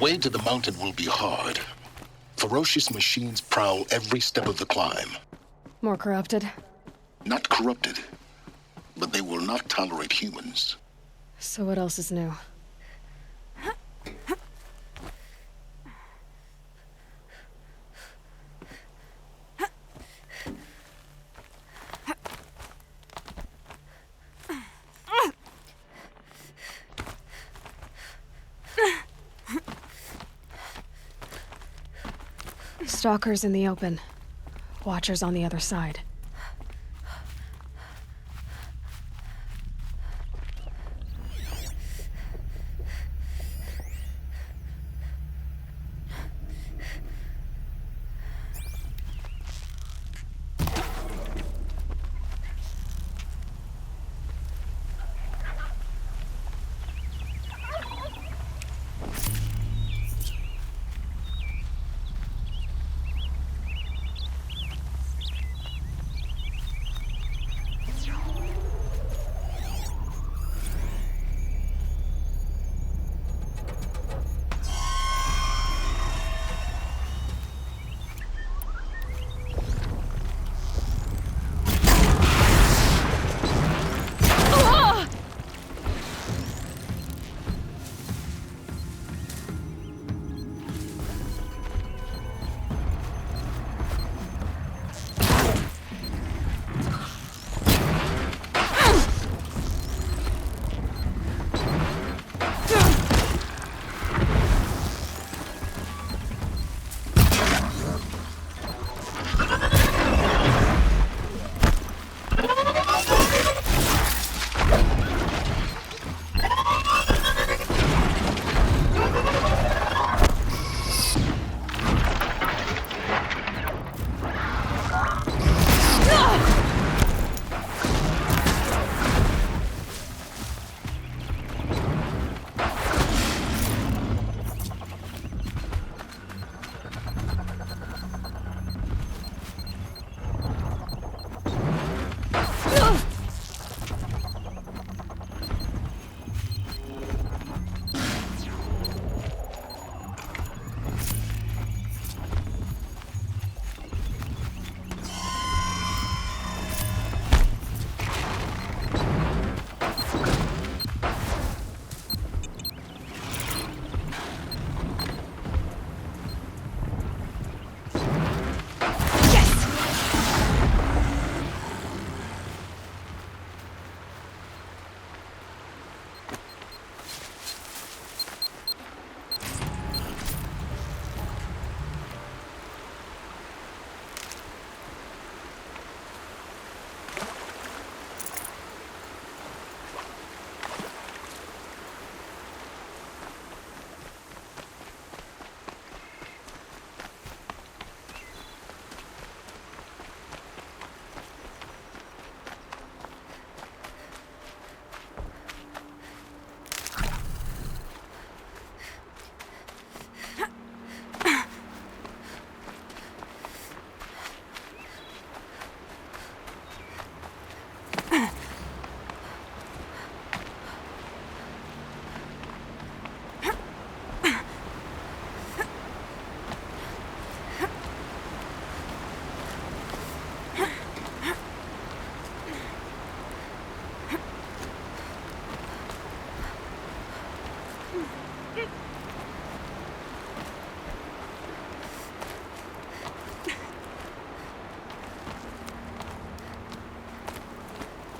way to the mountain will be hard. Ferocious machines prowl every step of the climb. More corrupted? Not corrupted, but they will not tolerate humans. So what else is new? Stalkers in the open. Watchers on the other side.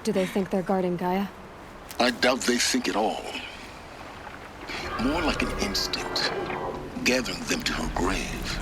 Do they think they're guarding Gaia? I doubt they think at all. More like an instinct, gathering them to her grave.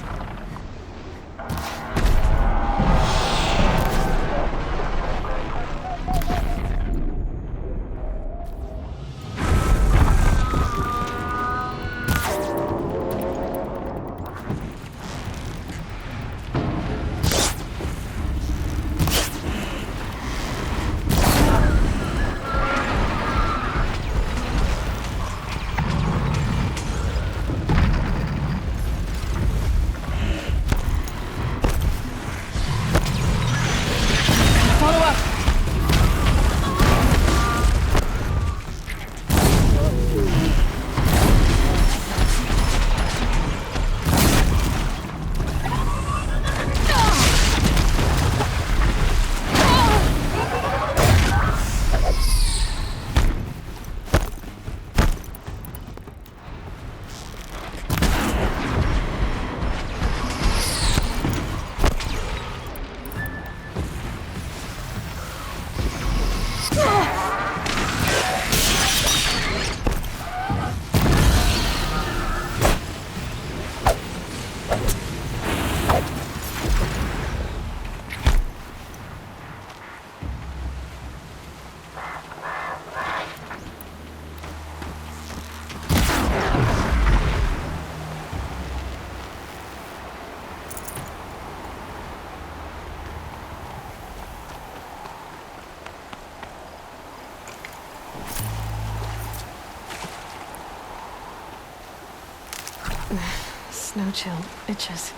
Snow chill itches.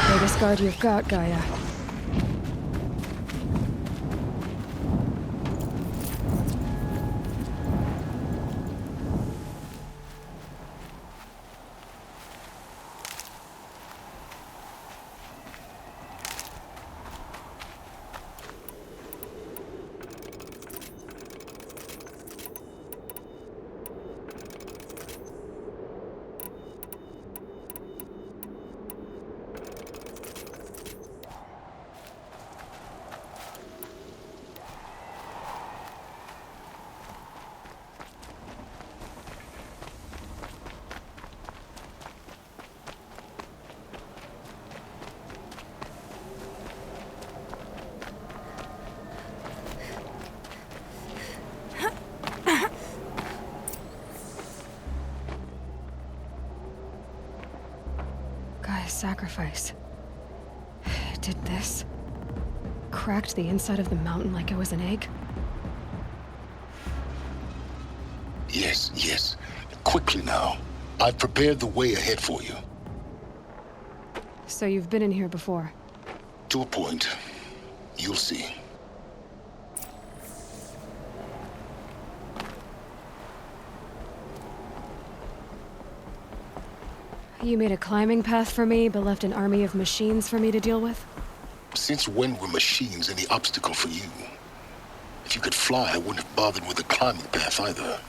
Biggest guard you've got, Gaia. Gaia's sacrifice. It did this. Cracked the inside of the mountain like it was an egg. Yes, yes. Quickly now. I've prepared the way ahead for you. So you've been in here before? To a point. You'll see. You made a climbing path for me, but left an army of machines for me to deal with? Since when were machines any obstacle for you? If you could fly, I wouldn't have bothered with the climbing path either.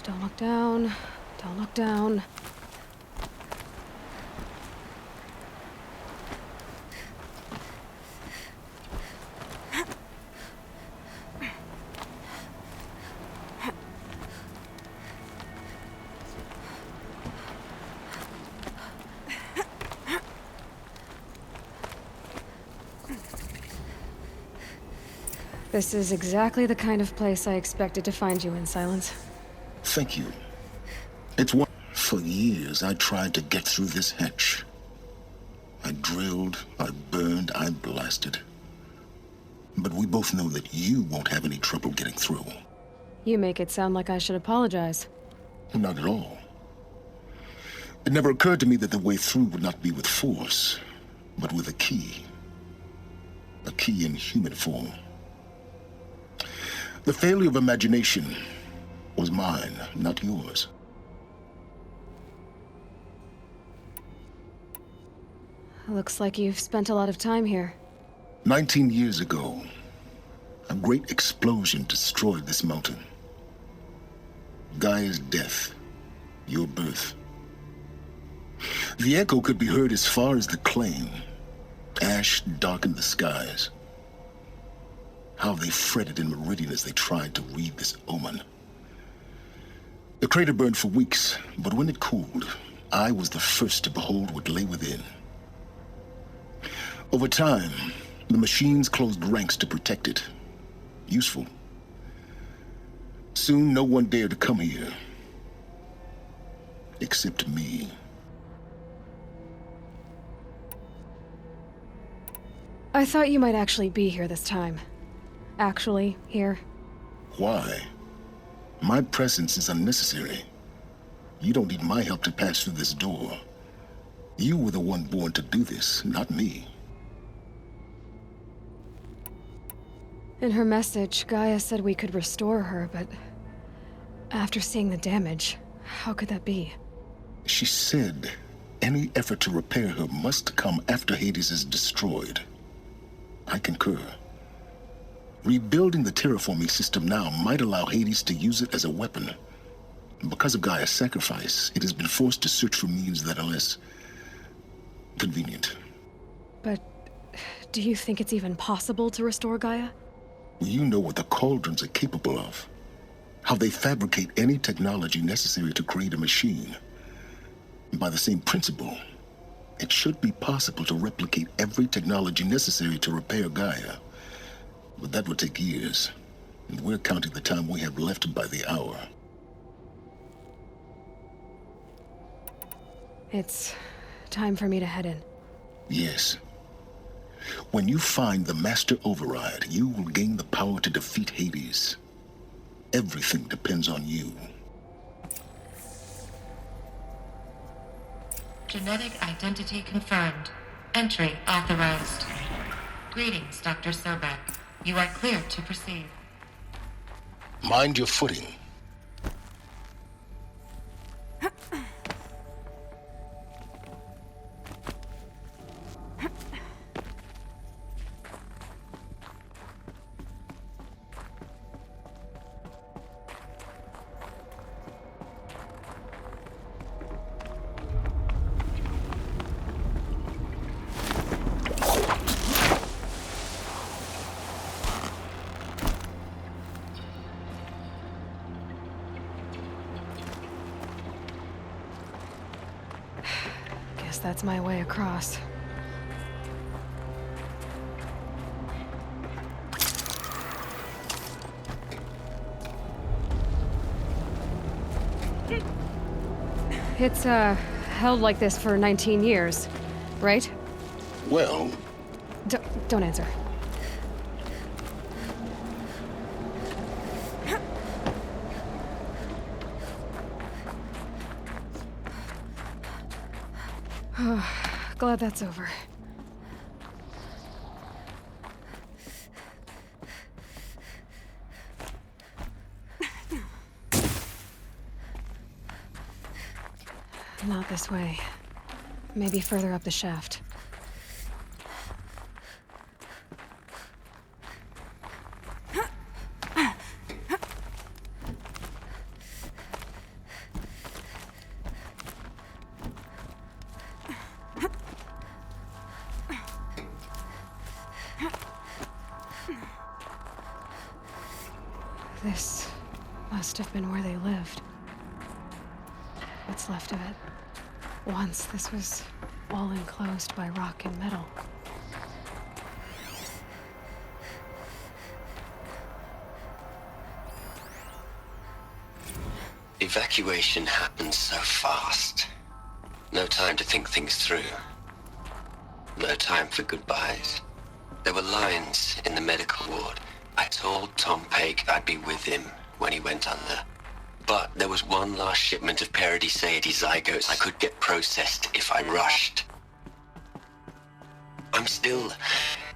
Don't look down. Don't look down. This is exactly the kind of place I expected to find you in, Silence. Thank you. It's one. For years, I tried to get through this hatch. I drilled, I burned, I blasted. But we both know that you won't have any trouble getting through. You make it sound like I should apologize. Not at all. It never occurred to me that the way through would not be with force, but with a key. A key in human form. The failure of imagination was mine, not yours. Looks like you've spent a lot of time here. 19 years ago, a great explosion destroyed this mountain. Gaia's death, your birth. The echo could be heard as far as the claim. Ash darkened the skies. How they fretted in Meridian as they tried to read this omen. The crater burned for weeks, but when it cooled, I was the first to behold what lay within. Over time, the machines closed ranks to protect it. Useful. Soon, no one dared to come here. Except me. I thought you might actually be here this time. Actually, here. Why? My presence is unnecessary. You don't need my help to pass through this door. You were the one born to do this, not me. In her message, Gaia said we could restore her, but after seeing the damage, how could that be? She said any effort to repair her must come after Hades is destroyed. I concur. Rebuilding the terraforming system now might allow Hades to use it as a weapon. Because of Gaia's sacrifice, it has been forced to search for means that are less convenient. But do you think it's even possible to restore Gaia? You know what the Cauldrons are capable of. How they fabricate any technology necessary to create a machine. By the same principle, it should be possible to replicate every technology necessary to repair Gaia. But that would take years, and we're counting the time we have left by the hour. It's time for me to head in. Yes. When you find the Master Override, you will gain the power to defeat Hades. Everything depends on you. Genetic identity confirmed. Entry authorized. Greetings, Dr. Sobek. You are clear to proceed. Mind your footing. Guess that's my way across. It's, held like this for 19 years, right? Well, Don't answer. Glad that's over. Not this way. Maybe further up the shaft. This must have been where they lived. What's left of it. Once this was all enclosed by rock and metal. Evacuation happened so fast. No time to think things through. No time for goodbyes. There were lines in the medical ward. I told Tom Paik I'd be with him when he went under. But there was one last shipment of Paradis-Saidy zygotes I could get processed if I rushed. I'm still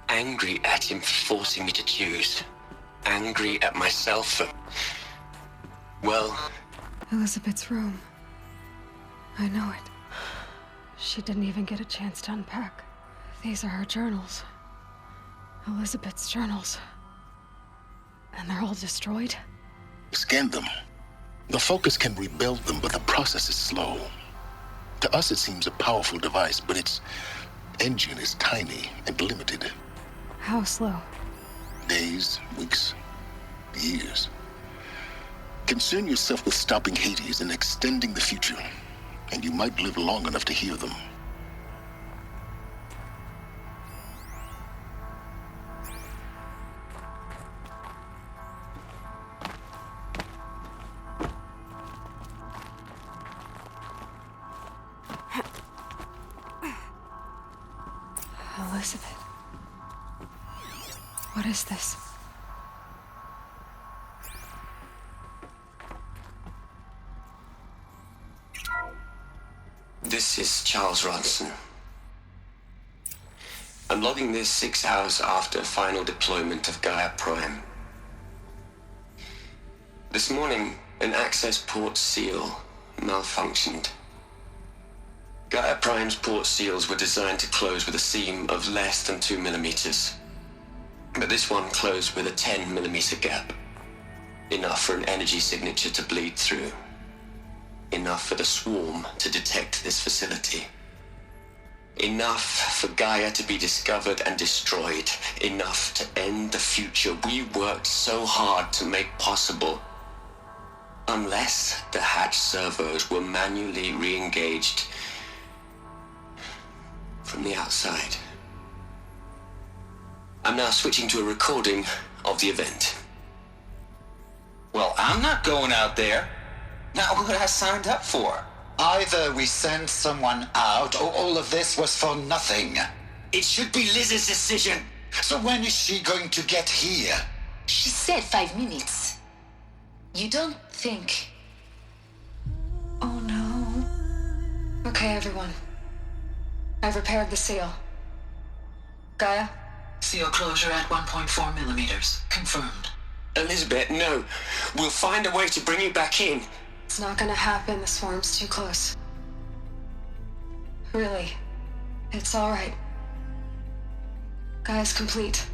angry at him for forcing me to choose. Angry at myself for... well... Elizabeth's room. I know it. She didn't even get a chance to unpack. These are her journals. Elizabeth's journals. And they're all destroyed? Scan them. The Focus can rebuild them, but the process is slow. To us, it seems a powerful device, but its engine is tiny and limited. How slow? Days, weeks, years. Concern yourself with stopping Hades and extending the future, and you might live long enough to hear them. Elizabeth. What is this? This is Charles Ronson. I'm logging this 6 hours after final deployment of Gaia Prime. This morning, an access port seal malfunctioned. Gaia Prime's port seals were designed to close with a seam of less than 2 millimeters. But this one closed with a 10 millimeter gap. Enough for an energy signature to bleed through. Enough for the swarm to detect this facility. Enough for Gaia to be discovered and destroyed. Enough to end the future we worked so hard to make possible. Unless the hatch servos were manually re-engaged from the outside. I'm now switching to a recording of the event. Well, I'm not going out there. Not what I signed up for. Either we send someone out, or all of this was for nothing. It should be Liz's decision. So when is she going to get here? She said 5 minutes. You don't think... Oh no. Okay, everyone. I've repaired the seal. Gaia? Seal closure at 1.4 millimeters. Confirmed. Elizabeth, no. We'll find a way to bring you back in. It's not gonna happen. The swarm's too close. Really. It's alright. Gaia's complete.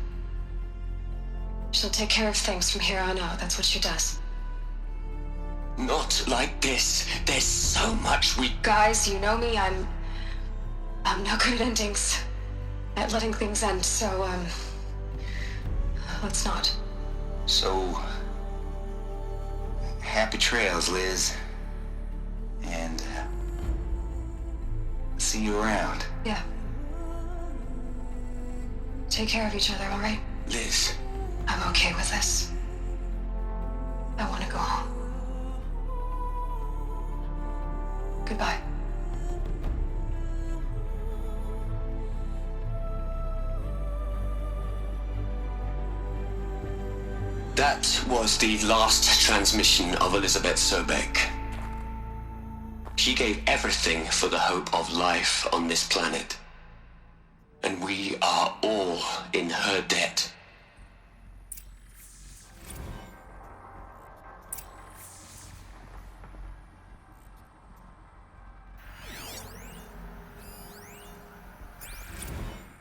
She'll take care of things from here on out. That's what she does. Not like this. There's so much we... Guys, you know me. I'm no good at endings. At letting things end, so, let's not. So... happy trails, Liz. And... see you around. Yeah. Take care of each other, alright? Liz. I'm okay with this. I want to go home. Goodbye. That was the last transmission of Elizabeth Sobek. She gave everything for the hope of life on this planet. And we are all in her debt.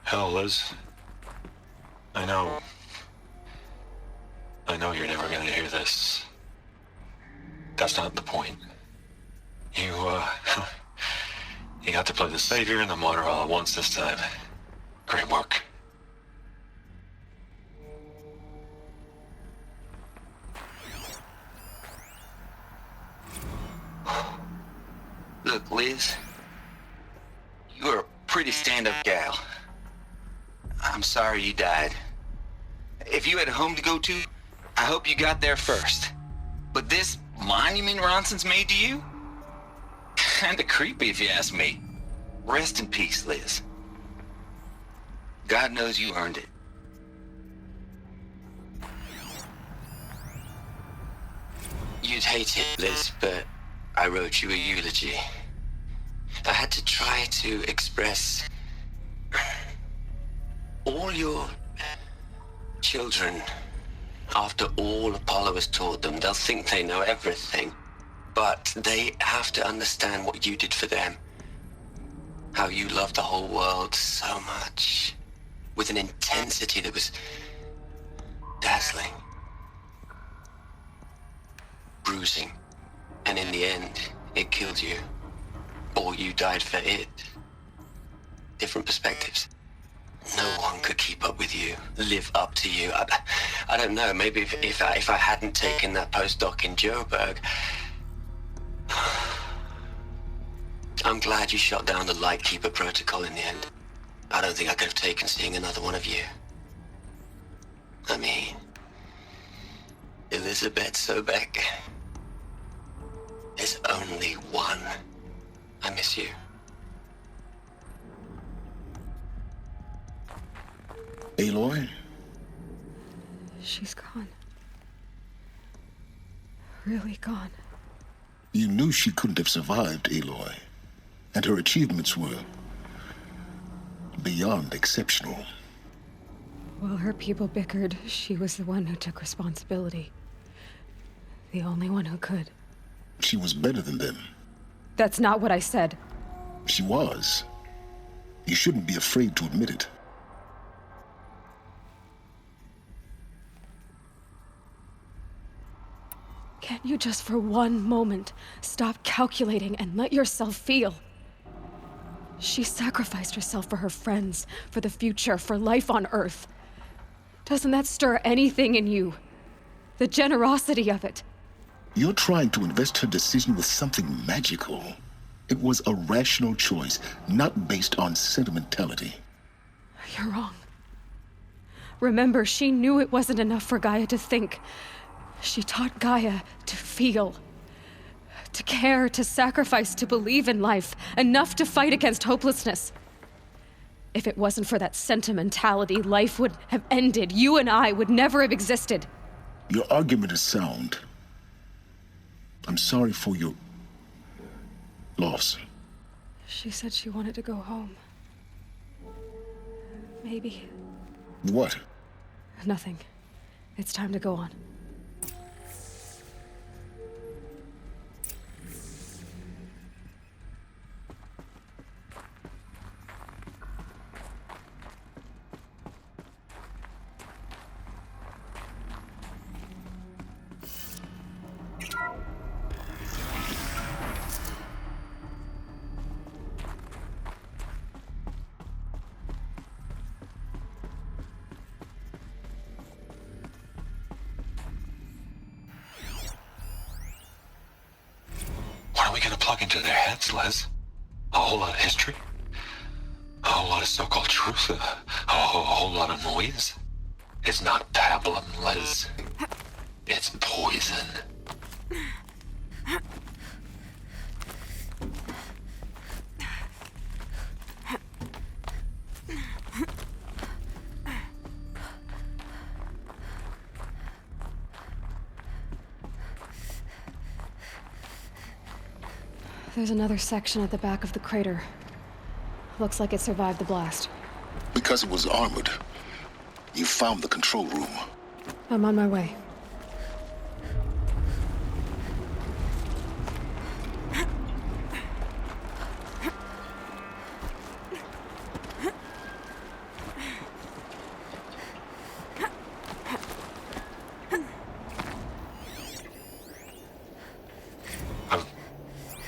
Hell, Liz. I know you're never gonna hear this. That's not the point. You got to play the savior and the martyr all at once this time. Great work. Look, Liz. You're a pretty stand-up gal. I'm sorry you died. If you had a home to go to, I hope you got there first. But this monument Ronson's made to you? Kinda creepy if you ask me. Rest in peace, Liz. God knows you earned it. You'd hate it, Liz, but I wrote you a eulogy. I had to try to express all your children. After all Apollo has taught them, they'll think they know everything. But they have to understand what you did for them. How you loved the whole world so much. With an intensity that was dazzling. Bruising. And in the end, it killed you. Or you died for it. Different perspectives. No one could keep up with you, live up to you. I don't know, maybe if I hadn't taken that postdoc in Joburg. I'm glad you shot down the Lightkeeper protocol in the end. I don't think I could have taken seeing another one of you. I mean, Elizabeth Sobek. There's only one. I miss you. Aloy? She's gone. Really gone. You knew she couldn't have survived, Aloy. And her achievements were beyond exceptional. While her people bickered, she was the one who took responsibility. The only one who could. She was better than them. That's not what I said. She was. You shouldn't be afraid to admit it. Can't you just for one moment stop calculating and let yourself feel? She sacrificed herself for her friends, for the future, for life on Earth. Doesn't that stir anything in you? The generosity of it. You're trying to invest her decision with something magical. It was a rational choice, not based on sentimentality. You're wrong. Remember, she knew it wasn't enough for Gaia to think. She taught Gaia to feel. To care, to sacrifice, to believe in life. Enough to fight against hopelessness. If it wasn't for that sentimentality, life would have ended. You and I would never have existed. Your argument is sound. I'm sorry for your loss. She said she wanted to go home. Maybe. What? Nothing. It's time to go on. What are we gonna plug into their heads, Liz? A whole lot of history? A whole lot of so-called truth? A whole lot of noise? It's not pablum, Liz. It's poison. There's another section at the back of the crater. Looks like it survived the blast. Because it was armored. You found the control room. I'm on my way.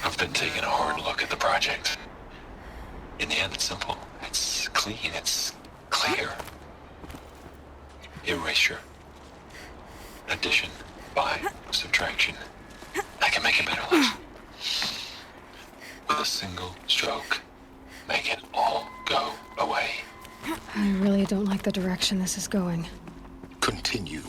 I've been taking a hard look at the project. In the end, it's simple. It's clean. It's clear. Erasure. Addition. By. Subtraction. I can make it better, Liz. With a single stroke. Make it all go away. I really don't like the direction this is going. Continue.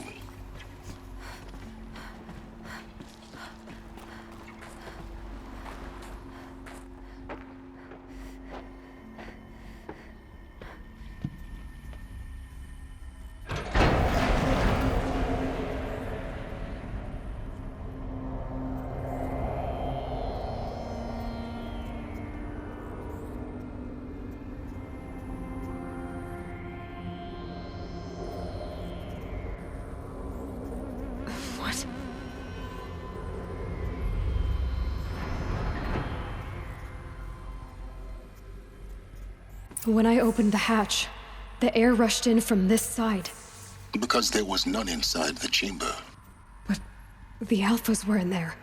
When I opened the hatch, the air rushed in from this side. Because there was none inside the chamber. But the Alphas were in there.